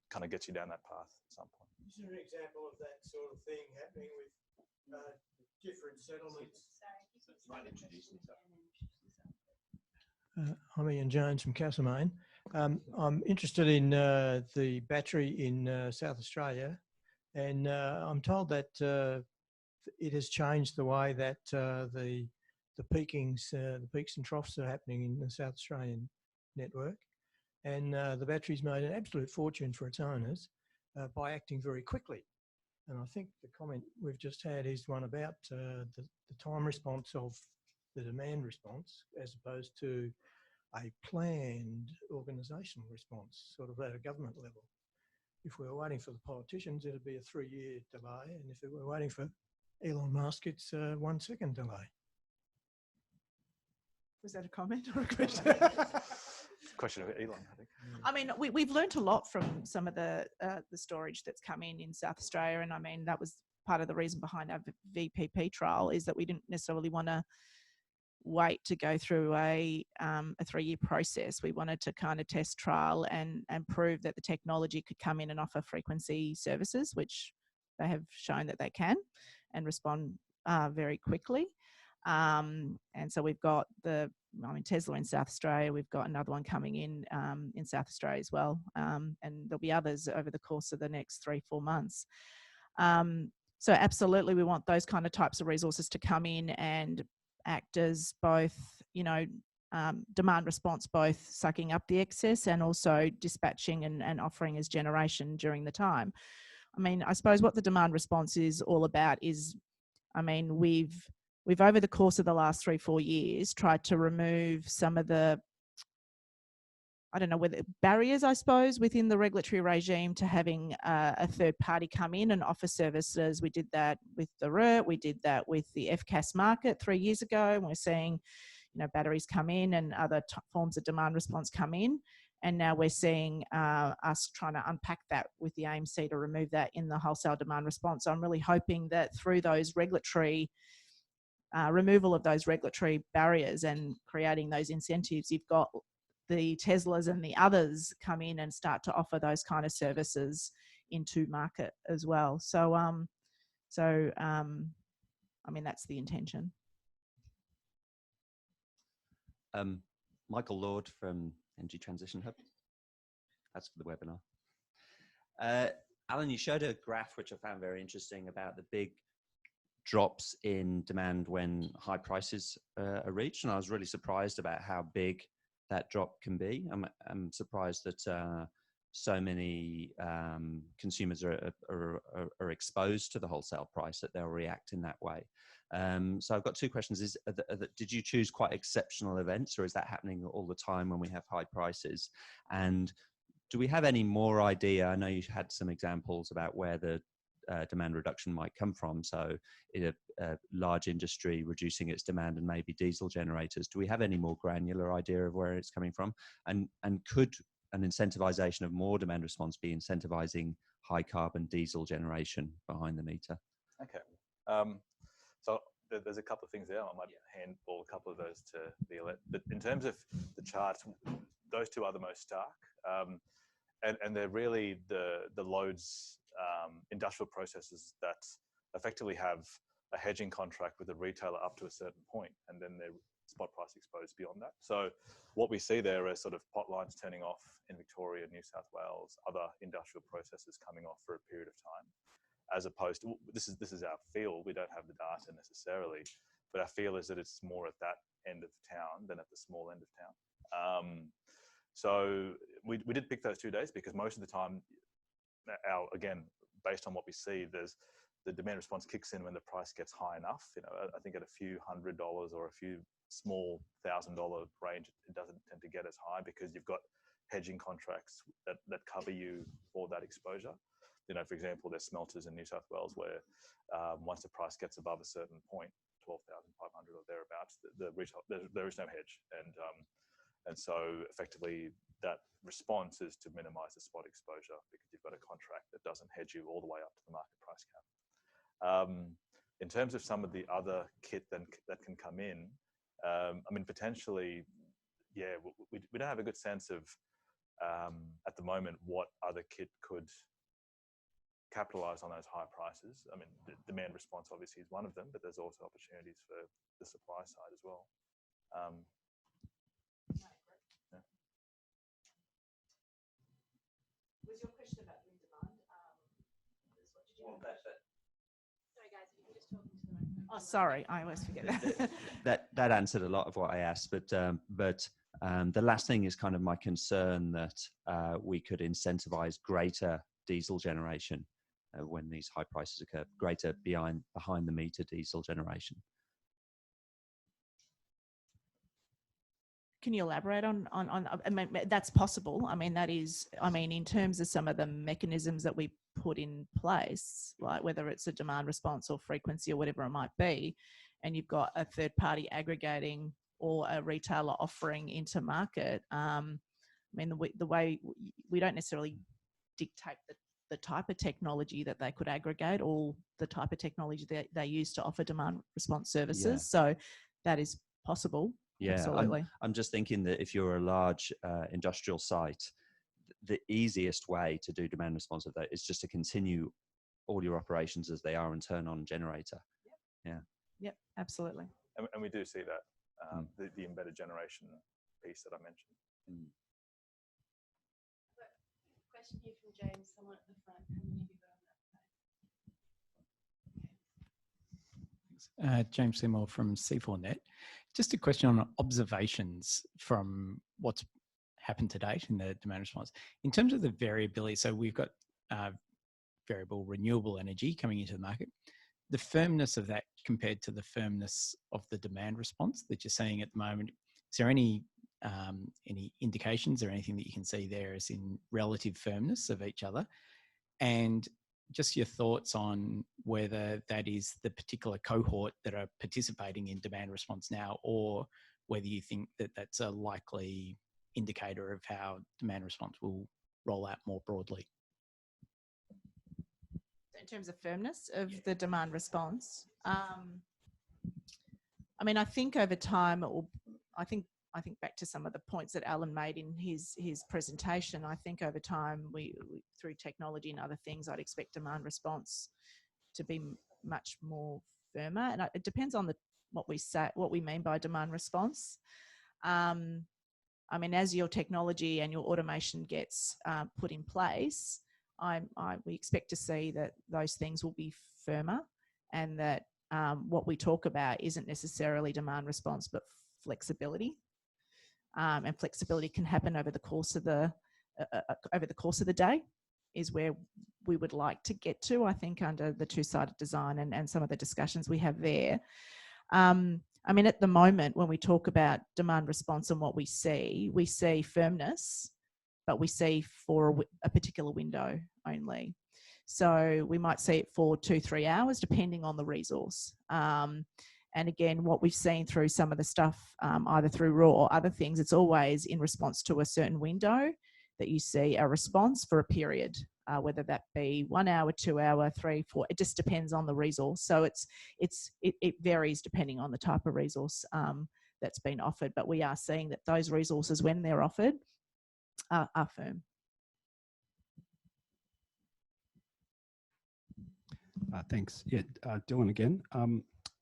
[SPEAKER 3] kind of gets you down that path at some point.
[SPEAKER 9] Is there an example of that sort of thing happening with different settlements? I'm Ian Jones from Castlemaine. I'm interested in the battery in South Australia, and I'm told that it has changed the way that the peaks and troughs are happening in the South Australian network, and the battery's made an absolute fortune for its owners by acting very quickly. And I think the comment we've just had is one about the time response of the demand response as opposed to a planned organisational response, sort of at a government level. If we were waiting for the politicians, it'd be a 3-year delay, and if we were waiting for Elon Musk, it's a 1-second delay.
[SPEAKER 7] Was that a comment or a question?
[SPEAKER 3] Question of Elon, I think.
[SPEAKER 7] I mean, we've learned a lot from some of the storage that's come in South Australia, and I mean that was part of the reason behind our VPP trial, is that we didn't necessarily want to wait to go through a 3-year process. We wanted to kind of test, trial, and prove that the technology could come in and offer frequency services, which they have shown that they can, and respond very quickly. And so we've got Tesla in South Australia. We've got another one coming in South Australia as well. And there'll be others over the course of the next 3-4 months. So absolutely, we want those kind of types of resources to come in and act as both, you know, demand response, both sucking up the excess and also dispatching and offering as generation during the time. I mean, I suppose what the demand response is all about is, I mean, we've over the course of the last 3-4 years tried to remove some of the, I don't know, whether barriers, I suppose, within the regulatory regime to having a third party come in and offer services. We did that with the RERT, we did that with the FCAS market 3 years ago, and we're seeing, you know, batteries come in and other forms of demand response come in. And now we're seeing us trying to unpack that with the AEMC to remove that in the wholesale demand response. So I'm really hoping that through those regulatory removal of those regulatory barriers and creating those incentives, you've got the Teslas and the others come in and start to offer those kind of services into market as well. So I mean, that's the intention.
[SPEAKER 1] Michael Lord from Energy Transition Hub. That's for the webinar. Alan, you showed a graph which I found very interesting about the big drops in demand when high prices are reached, and I was really surprised about how big that drop can be. I'm surprised that so many consumers are exposed to the wholesale price that they'll react in that way. So I've got two questions. Did you choose quite exceptional events, or is that happening all the time when we have high prices? And do we have any more idea? I know you had some examples about where the demand reduction might come from. So in a large industry reducing its demand and maybe diesel generators, do we have any more granular idea of where it's coming from? And could an incentivization of more demand response be incentivizing high carbon diesel generation behind the meter?
[SPEAKER 3] Okay. So there's a couple of things there. I might handball a couple of those to Violette. But in terms of the charts, those two are the most stark. And they're really the loads, industrial processes that effectively have a hedging contract with a retailer up to a certain point, and then they're spot price exposed beyond that. So what we see there are sort of pot lines turning off in Victoria, New South Wales, other industrial processes coming off for a period of time, as opposed to, this is our feel, we don't have the data necessarily, but our feel is that it's more at that end of town than at the small end of town. So we did pick those 2 days because most of the time, again, based on what we see, the demand response kicks in when the price gets high enough. You know, I think at a few $100 or a few small $1,000 range, it doesn't tend to get as high because you've got hedging contracts that cover you for that exposure. You know, for example, there's smelters in New South Wales where once the price gets above a certain point, 12,500 or thereabouts, there is no hedge, and so effectively that response is to minimise the spot exposure because you've got a contract that doesn't hedge you all the way up to the market price cap. In terms of some of the other kit that can come in, I mean, potentially, yeah, we don't have a good sense of at the moment what other kit could capitalise on those high prices. I mean, the demand response obviously is one of them, but there's also opportunities for the supply side as well.
[SPEAKER 7] Was your question about wind demand? Sorry, guys, if you can just talk into the microphone. Oh, sorry, I always forget that.
[SPEAKER 1] That answered a lot of what I asked, but the last thing is kind of my concern that we could incentivize greater diesel generation when these high prices occur, greater behind the meter diesel generation.
[SPEAKER 7] Can you elaborate on I mean, that's possible. I mean, that is, I mean, in terms of some of the mechanisms that we put in place, like whether it's a demand response or frequency or whatever it might be, and you've got a third party aggregating or a retailer offering into market. I mean, the way we don't necessarily dictate the type of technology that they could aggregate or the type of technology that they use to offer demand response services. Yeah. So that is possible.
[SPEAKER 1] Yeah, absolutely. I'm just thinking that if you're a large industrial site, the easiest way to do demand response of that is just to continue all your operations as they are and turn on generator. Yep. Yeah.
[SPEAKER 7] Yep, absolutely.
[SPEAKER 3] And we do see that, the embedded generation piece that I mentioned. Mm.
[SPEAKER 4] Question here from James, someone at the front. How many have you got on that side?
[SPEAKER 10] James Seymour from C4Net. Just a question on observations from what's happened to date in the demand response. In terms of the variability, so we've got variable renewable energy coming into the market. The firmness of that compared to the firmness of the demand response that you're seeing at the moment, is there any indications or anything that you can see there as in relative firmness of each other? And just your thoughts on whether that is the particular cohort that are participating in demand response now, or whether you think that that's a likely indicator of how demand response will roll out more broadly.
[SPEAKER 7] In terms of firmness of the demand response, I mean, I think over time, I think back to some of the points that Alan made in his presentation. I think over time, we through technology and other things, I'd expect demand response to be much more firmer, and it depends on what we mean by demand response. I mean, as your technology and your automation gets put in place, we expect to see that those things will be firmer, and that what we talk about isn't necessarily demand response, but flexibility. And flexibility can happen over the course of the day, is where we would like to get to, I think, under the two-sided design and some of the discussions we have there. I mean, at the moment, when we talk about demand response and what we see firmness, but we see for a particular window only. So we might see it for 2-3 hours, depending on the resource. And again, what we've seen through some of the stuff, either through raw or other things, it's always in response to a certain window that you see a response for a period, whether that be 1 hour, 2 hour, 3, 4, it just depends on the resource. So it varies depending on the type of resource that's been offered. But we are seeing that those resources, when they're offered, are firm.
[SPEAKER 6] Thanks. Yeah, Dylan again.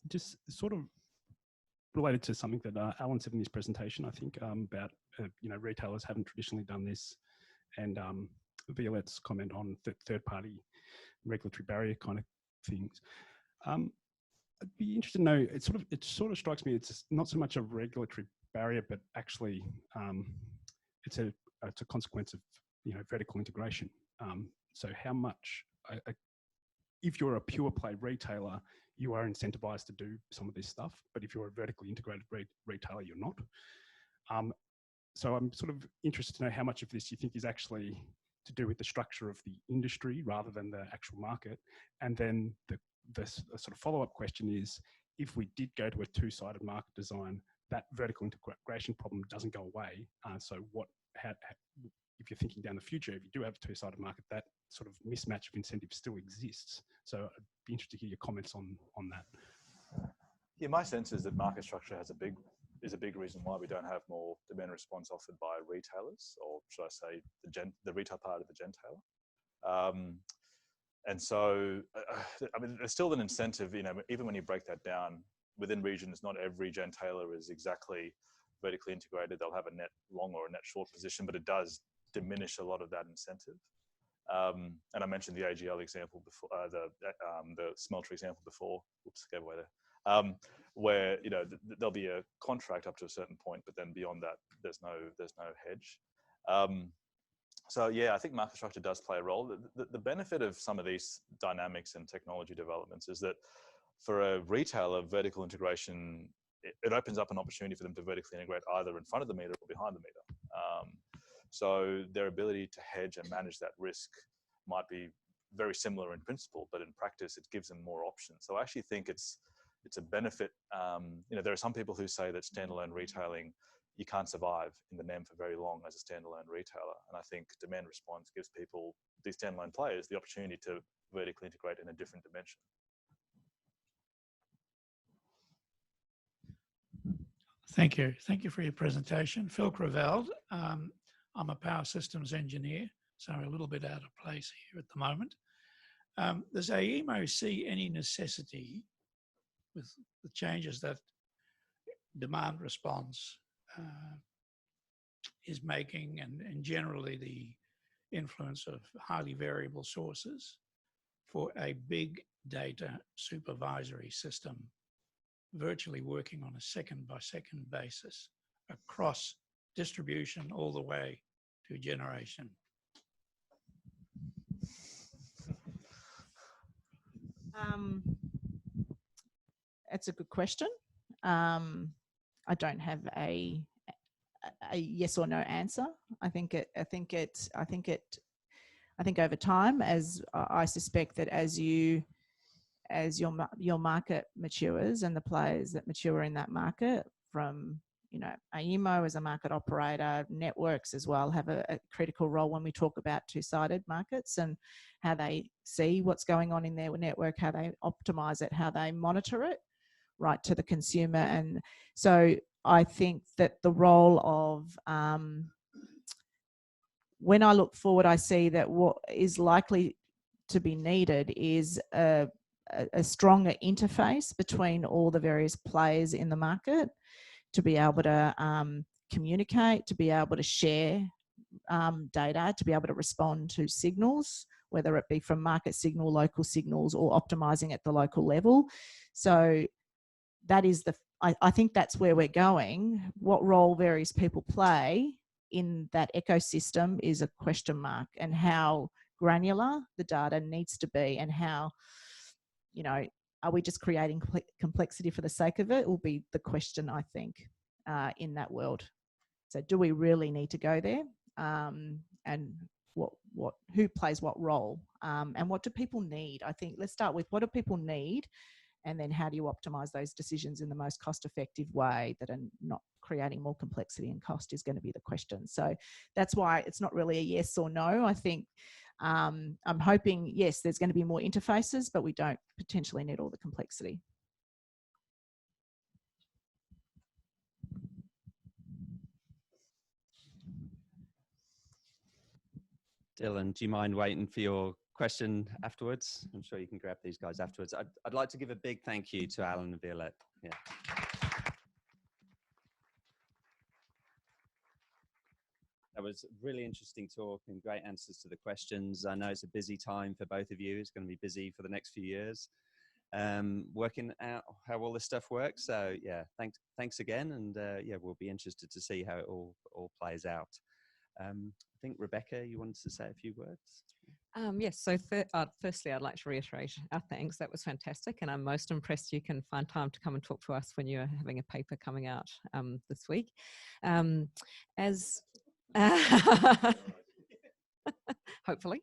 [SPEAKER 6] Just sort of related to something that Alan said in his presentation, I think, about retailers haven't traditionally done this, and Violette's comment on third-party regulatory barrier kind of things. I'd be interested to know. It sort of strikes me it's not so much a regulatory barrier, but actually it's a consequence of vertical integration. So how much, if you're a pure play retailer, you are incentivized to do some of this stuff, but if you're a vertically integrated retailer, you're not. So I'm sort of interested to know how much of this you think is actually to do with the structure of the industry rather than the actual market. And then the sort of follow-up question is, if we did go to a two-sided market design, that vertical integration problem doesn't go away. So if you're thinking down the future, if you do have a two-sided market, that sort of mismatch of incentives still exists. So I'd be interested to hear your comments on that.
[SPEAKER 3] Yeah, my sense is that market structure is a big reason why we don't have more demand response offered by retailers, or should I say the retail part of the gentailer. And so, I mean, there's still an incentive, even when you break that down within regions, not every gentailer is exactly vertically integrated. They'll have a net long or a net short position, but it does diminish a lot of that incentive. And I mentioned the AGL example before, the smelter example before. Oops, gave away there. Where there'll be a contract up to a certain point, but then beyond that, there's no hedge. So yeah, I think market structure does play a role. The benefit of some of these dynamics and technology developments is that for a retailer, vertical integration, it opens up an opportunity for them to vertically integrate either in front of the meter or behind the meter. So their ability to hedge and manage that risk might be very similar in principle, but in practice, it gives them more options. So I actually think it's a benefit. There are some people who say that standalone retailing, you can't survive in the NEM for very long as a standalone retailer. And I think demand response gives people, these standalone players, the opportunity to vertically integrate in a different dimension.
[SPEAKER 11] Thank you. Thank you for your presentation. Phil Creveld. I'm a power systems engineer, so a little bit out of place here at the moment. Does AEMO see any necessity with the changes that demand response is making, and generally the influence of highly variable sources, for a big data supervisory system virtually working on a second-by-second basis across distribution all the way to generation?
[SPEAKER 7] That's a good question. I don't have a yes or no answer. I think over time, as I suspect that as your market matures and the players that mature in that market, from AEMO as a market operator, networks as well have a critical role when we talk about two-sided markets and how they see what's going on in their network, how they optimize it, how they monitor it right to the consumer. And so I think that the role of, when I look forward, I see that what is likely to be needed is a a stronger interface between all the various players in the market to be able to communicate, to be able to share data, to be able to respond to signals, whether it be from market signal, local signals, or optimizing at the local level. So that is I think that's where we're going. What role various people play in that ecosystem is a question mark, and how granular the data needs to be, and how, you know, are we just creating complexity for the sake of it, will be the question, I think, in that world. So do we really need to go there? And who plays what role? And what do people need? I think let's start with, what do people need? And then how do you optimize those decisions in the most cost-effective way that are not creating more complexity and cost is going to be the question. So that's why it's not really a yes or no. I think I'm hoping, yes, there's going to be more interfaces, but we don't potentially need all the complexity.
[SPEAKER 1] Dylan, do you mind waiting for your question afterwards? I'm sure you can grab these guys afterwards. I'd like to give a big thank you to Alan and Violette. Yeah. That was a really interesting talk and great answers to the questions. I know it's a busy time for both of you. It's going to be busy for the next few years, working out how all this stuff works. So yeah, thanks again. And yeah, we'll be interested to see how it all plays out. I think, Rebecca, you wanted to say a few words?
[SPEAKER 8] Yes, so firstly, I'd like to reiterate our thanks. That was fantastic, and I'm most impressed you can find time to come and talk to us when you're having a paper coming out this week. Hopefully.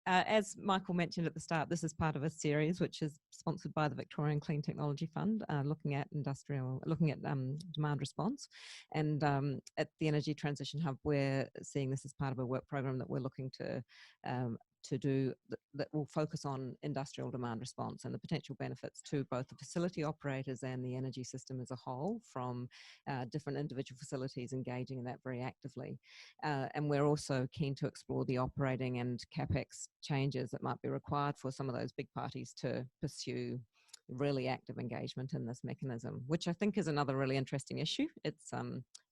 [SPEAKER 8] As Michael mentioned at the start, this is part of a series which is sponsored by the Victorian Clean Technology Fund, looking at demand response. And at the Energy Transition Hub, we're seeing this as part of a work program that we're looking to do that will focus on industrial demand response and the potential benefits to both the facility operators and the energy system as a whole from different individual facilities engaging in that very actively. And we're also keen to explore the operating and CapEx changes that might be required for some of those big parties to pursue really active engagement in this mechanism, which I think is another really interesting issue. It's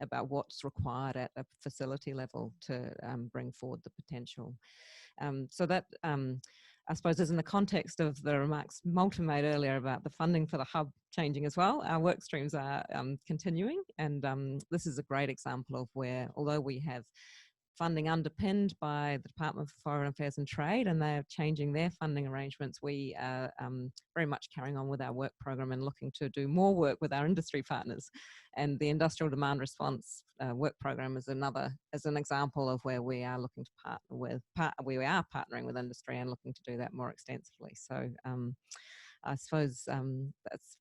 [SPEAKER 8] about what's required at a facility level to bring forward the potential. So that, I suppose, is in the context of the remarks Malta made earlier about the funding for the hub changing as well. Our work streams are continuing, and this is a great example of where, although we have funding underpinned by the Department for Foreign Affairs and Trade, and they're changing their funding arrangements, we are very much carrying on with our work program and looking to do more work with our industry partners. And the Industrial Demand Response work program is an example of where we are looking to partner with, we are partnering with industry and looking to do that more extensively. So I suppose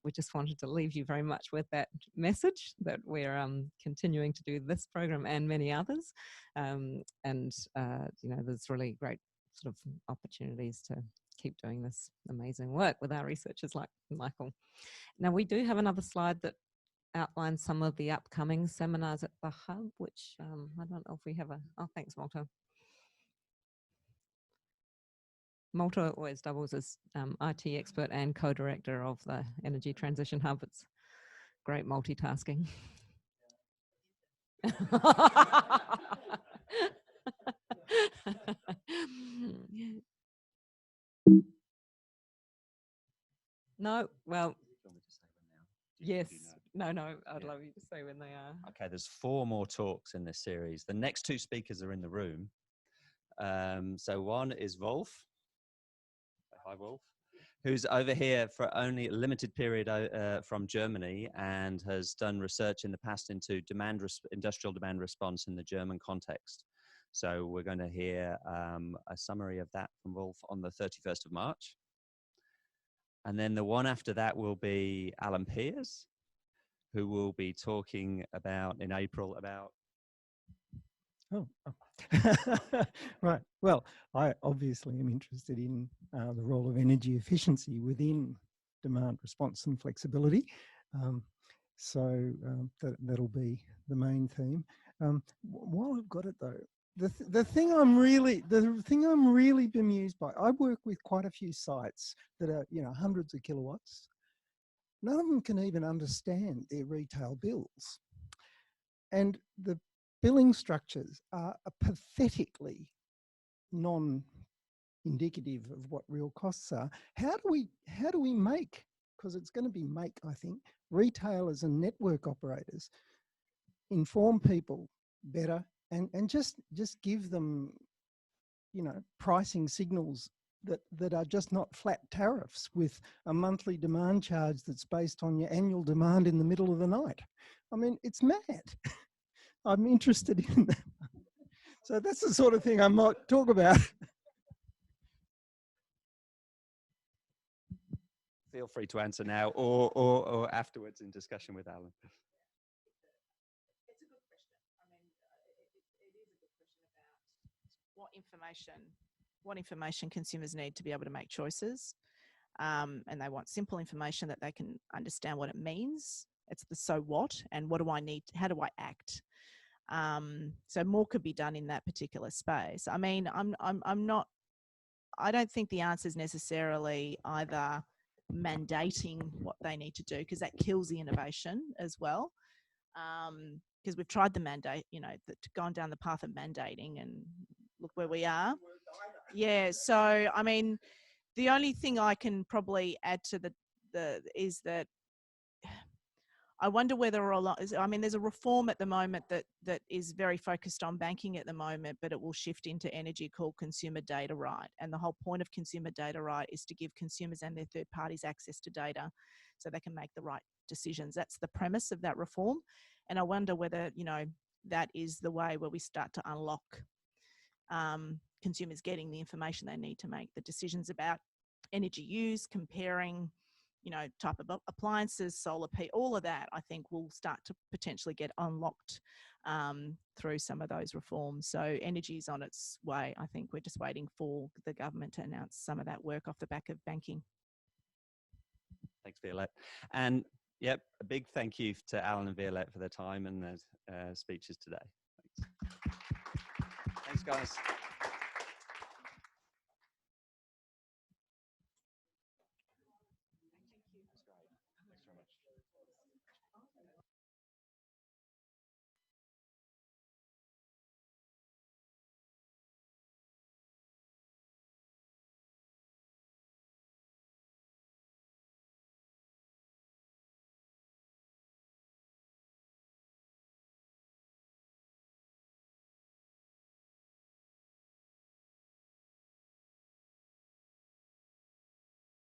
[SPEAKER 8] we just wanted to leave you very much with that message that we're continuing to do this program and many others, and you know, there's really great sort of opportunities to keep doing this amazing work with our researchers like Michael. Now we do have another slide that outlines some of the upcoming seminars at the hub, which I don't know if we have oh, thanks, Malta. Malta always doubles as IT expert and co-director of the Energy Transition Hub. It's great multitasking. No, well, yes, no, I'd love you to say when they are.
[SPEAKER 1] Okay, there's 4 more talks in this series. The next 2 speakers are in the room. So one is Wolf. Hi, Wolf, who's over here for only a limited period from Germany and has done research in the past into industrial demand response in the German context. So we're going to hear a summary of that from Wolf on the 31st of March. And then the one after that will be Alan Pears, who will be talking about in April about...
[SPEAKER 12] Right. Well, I obviously am interested in the role of energy efficiency within demand response and flexibility. So that'll be the main theme. While I've got it though, the thing I'm really bemused by, I work with quite a few sites that are, you know, hundreds of kilowatts. None of them can even understand their retail bills. And the billing structures are pathetically non-indicative of what real costs are. How do we make, because it's going to be make, I think, retailers and network operators inform people better and just give them, you know, pricing signals that are just not flat tariffs with a monthly demand charge that's based on your annual demand in the middle of the night. I mean, it's mad. I'm interested in that. So that's the sort of thing I might talk about.
[SPEAKER 1] Feel free to answer now or afterwards in discussion with Alan.
[SPEAKER 7] It's a good question. I mean, it is a good question about what information consumers need to be able to make choices. And they want simple information that they can understand what it means. It's the so what and what do I need, how do I act? So more could be done in that particular space. I mean, I don't think the answer is necessarily either mandating what they need to do, because that kills the innovation as well. Because we've tried the mandate, you know, gone down the path of mandating and look where we are. Yeah, so I mean, the only thing I can probably add to is that I wonder whether I mean, there's a reform at the moment that is very focused on banking at the moment, but it will shift into energy called consumer data right. And the whole point of consumer data right is to give consumers and their third parties access to data so they can make the right decisions. That's the premise of that reform. And I wonder whether, you know, that is the way where we start to unlock consumers getting the information they need to make the decisions about energy use, comparing, you know, type of appliances, solar P, all of that, I think will start to potentially get unlocked through some of those reforms. So energy is on its way. I think we're just waiting for the government to announce some of that work off the back of banking.
[SPEAKER 1] Thanks, Violette. And yep, a big thank you to Alan and Violette for their time and their speeches today. Thanks. Thanks, guys.